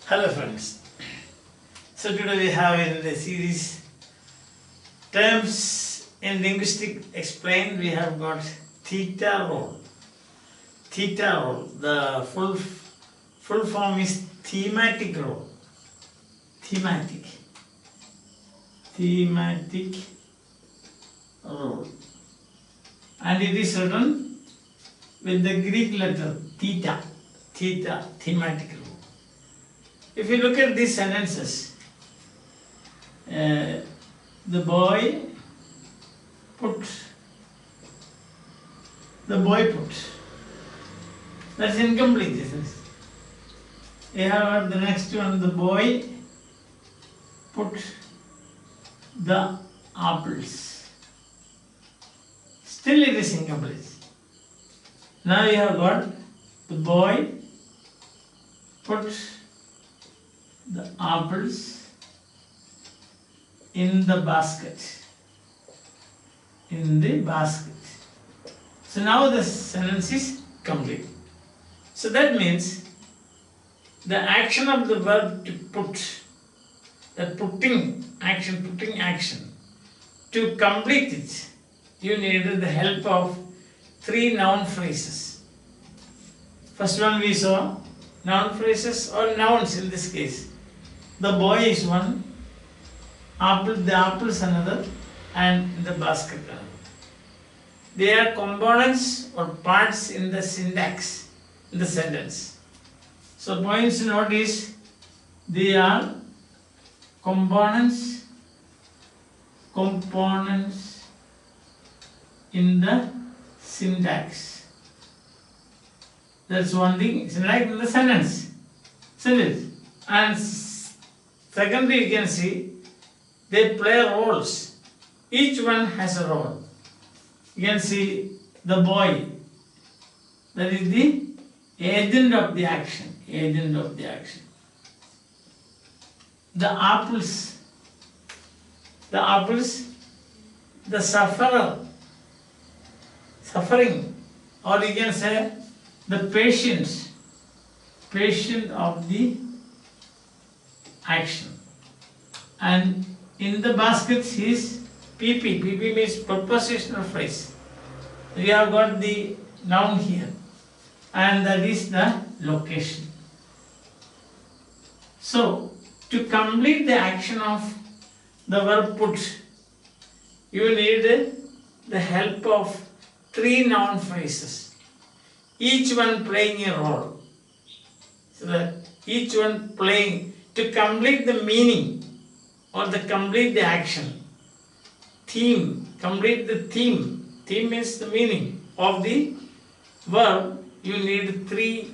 Hello friends. So today we have in the series terms in linguistics explained. We have got theta role. Theta role. The full form is thematic role. Thematic role. And it is written with the Greek letter theta. Thematic role. If you look at these sentences, the boy put. That's incomplete, isn't it? You have the next one, the boy put the apples. Still it is incomplete. Now you have got the boy put the apples in the basket. So now the sentence is complete. So that means the action of the verb to put, that putting action, to complete it, you need the help of three noun phrases. First one we saw, noun phrases or nouns in this case. The boy is one, the apples another, and the basket another. They are components or parts in the syntax, in the sentence. So points to note is, they are components in the syntax. That's one thing. It's like in the sentence. And secondly, you can see they play roles. Each one has a role. You can see the boy, that is the agent of the action. The apples, the suffering, or you can say the patient of the action. And in the basket is PP. PP means prepositional phrase. We have got the noun here, and that is the location. So to complete the action of the verb put, you need the help of three noun phrases, each one playing a role. So that each one playing to complete the meaning or complete the action. Complete the theme. Theme means the meaning of the verb. You need three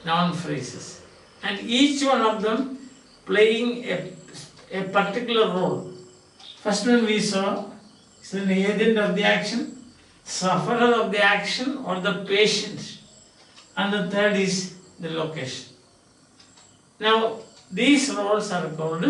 noun phrases, and each one of them playing a particular role. First one we saw is an agent of the action, sufferer of the action or the patient, and the third is the location. Now these roles are called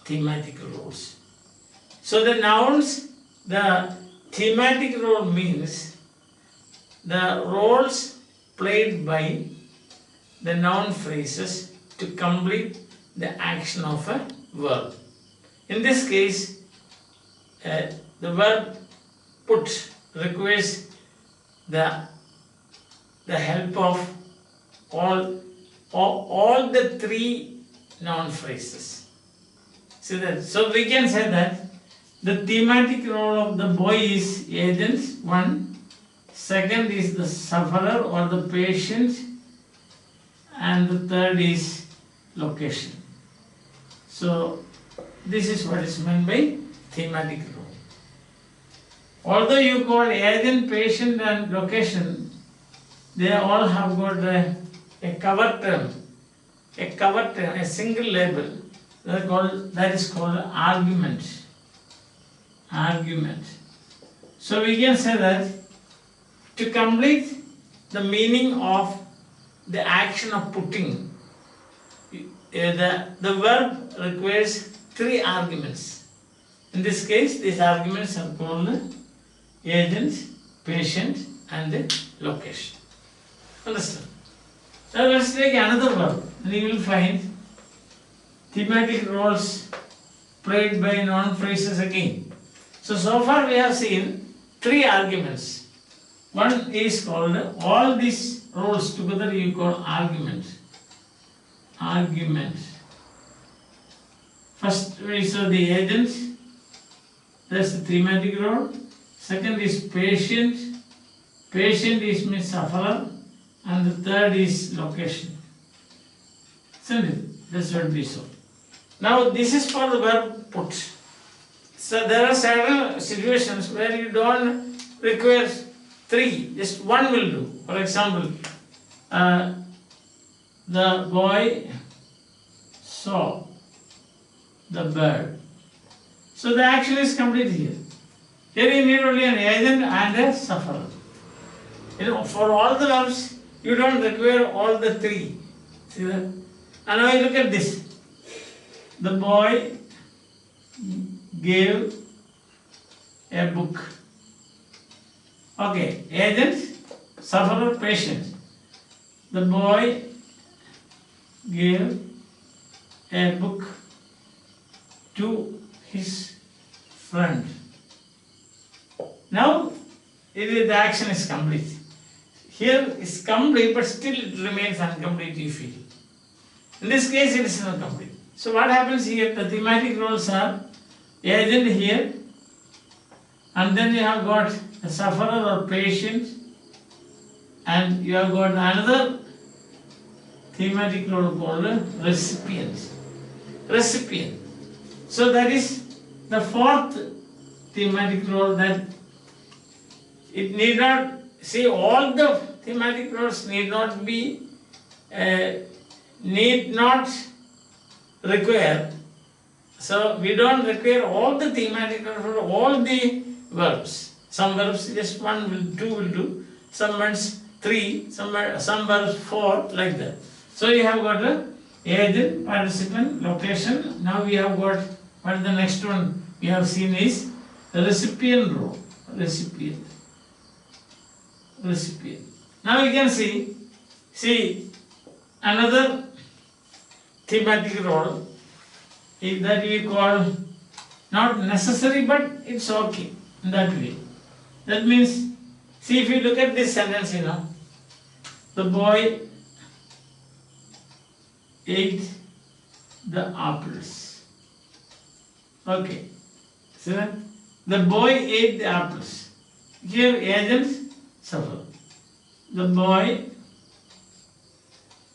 thematic roles. So the nouns, the thematic role means the roles played by the noun phrases to complete the action of a verb. In this case, the verb put requires the help of all the three noun phrases. So we can say that the thematic role of the boy is agent, one. Second is the sufferer or the patient, and the third is location. So this is what is meant by thematic role. Although you call agent, patient and location, they all have got a cover term, a single label. That is called argument. So we can say that to complete the meaning of the action of putting, the verb requires three arguments. In this case, these arguments are called agent, patient, and location. Understand? Now let's take another verb, and you will find thematic roles played by noun phrases again. So far we have seen three arguments. One is called, all these roles together you call arguments. Arguments. First is the agent, that's the thematic role. Second is patient. Patient is means sufferer. And the third is location. Isn't it? That's what we saw. Now this is for the verb put. So there are several situations where you don't require three, just one will do. For example, the boy saw the bird. So the action is complete here. Here you need only an agent and a sufferer. For all the verbs, you don't require all the three. See that? And now you look at this. The boy gave a book. Okay, agent, sufferer, patient. The boy gave a book to his friend. Now, the action is complete. Here is complete, but still it remains incomplete, you feel. In this case, it is not complete. So what happens here? The thematic roles are agent here, and then you have got a sufferer or patient, and you have got another thematic role called recipient. Recipient. So that is the fourth thematic role, that it need not, see, all the thematic roles need not be, need not require. So we don't require all the thematic roles for all the verbs. Some verbs just one will, two will do. Some verbs three, some verbs four, like that. So you have got the agent, participant, location. Now we have got, what is the next one we have seen is the recipient role. Recipient. Recipient. Now you can see another thematic role is that we call not necessary, but it's okay in that way. That means, see, if you look at this sentence, the boy ate the apples. Okay. See that? The boy ate the apples. Here agent, suffer. The boy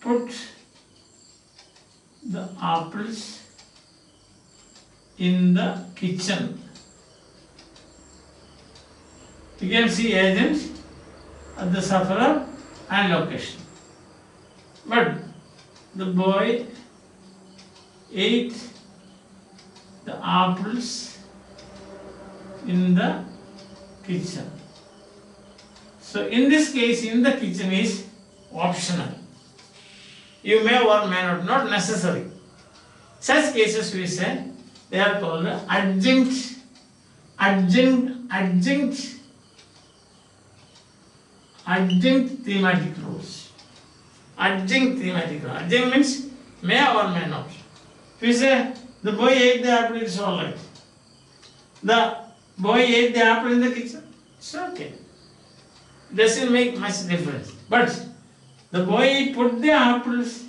put the apples in the kitchen. You can see agent, the sufferer, and location. But the boy ate the apples in the kitchen. So in this case, in the kitchen is optional. You may or may not necessary. Such cases we say they are called adjunct thematic rules. Adjunct thematic rule. Adjunct means may or may not. If we say the boy ate the apple, it's all right. The boy ate the apple in the kitchen, it's okay. It doesn't make much difference. But the boy put the apples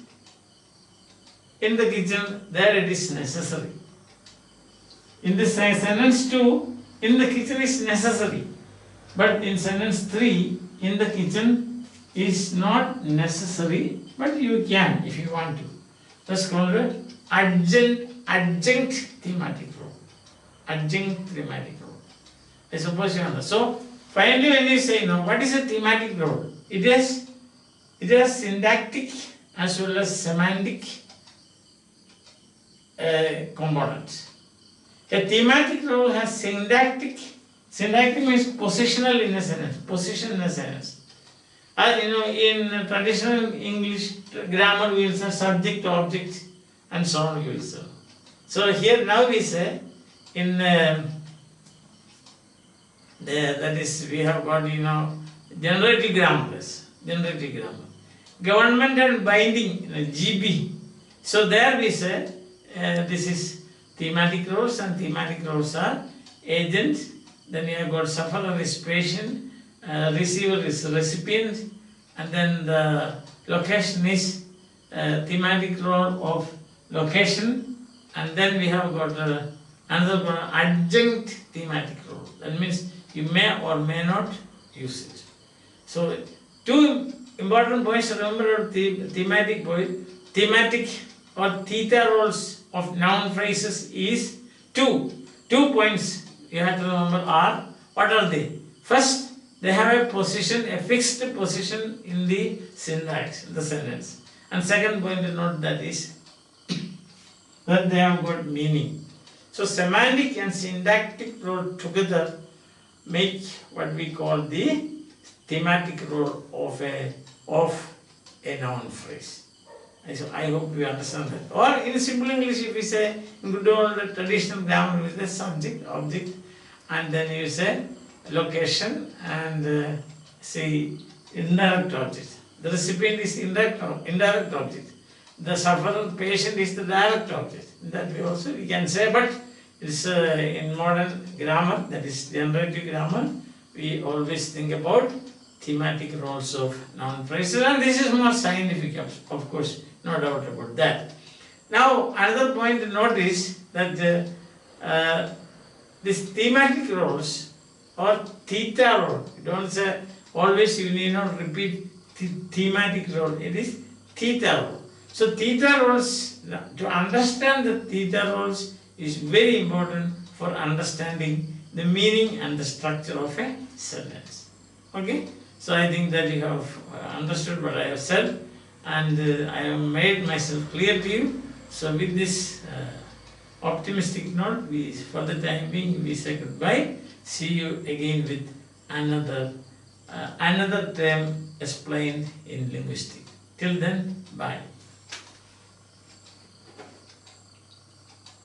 in the kitchen, there it is necessary. In this sentence 2, in the kitchen is necessary. But in sentence 3, in the kitchen is not necessary, but you can if you want to. That's called adjunct thematic rule. Adjunct thematic rule. I suppose you understand. So finally, when you say what is a thematic rule? It has syntactic as well as semantic components. A thematic rule has syntactic. Syntactic means positional in a sentence. Position in a sentence. As in traditional English grammar, we will say subject, object, and so on. We will say. So here now we say in that is we have got generative grammar. Generative grammar. Government and binding, GB. So there we say this is thematic roles, and thematic roles are agent. Then you have got sufferer is patient, receiver is recipient, and then the location is thematic role of location, and then we have got another one, adjunct thematic role. That means you may or may not use it. So two important points to remember about thematic or theta roles of noun phrases is two. 2 points you have to remember are, what are they? First, they have a position, a fixed position in the syntax, in the sentence. And second point to note that is that they have got meaning. So semantic and syntactic role together make what we call the thematic role of a noun phrase. So I hope you understand that. Or in simple English, if we say in good old traditional grammar with the subject, object, and then you say location and say indirect object. The recipient is indirect object. The sufferer, patient is the direct object. That way also we can say, but it's in modern grammar, that is generative grammar, we always think about thematic roles of noun phrases, and this is more scientific, of course, no doubt about that. Now, another point to note is that these thematic roles or theta role, don't say always, you need not repeat thematic role, it is theta role. So theta roles, to understand the theta roles is very important for understanding the meaning and the structure of a sentence. Okay? So I think that you have understood what I have said, and I have made myself clear to you. So with this optimistic note, for the time being, we say goodbye. See you again with another term explained in linguistics. Till then, bye.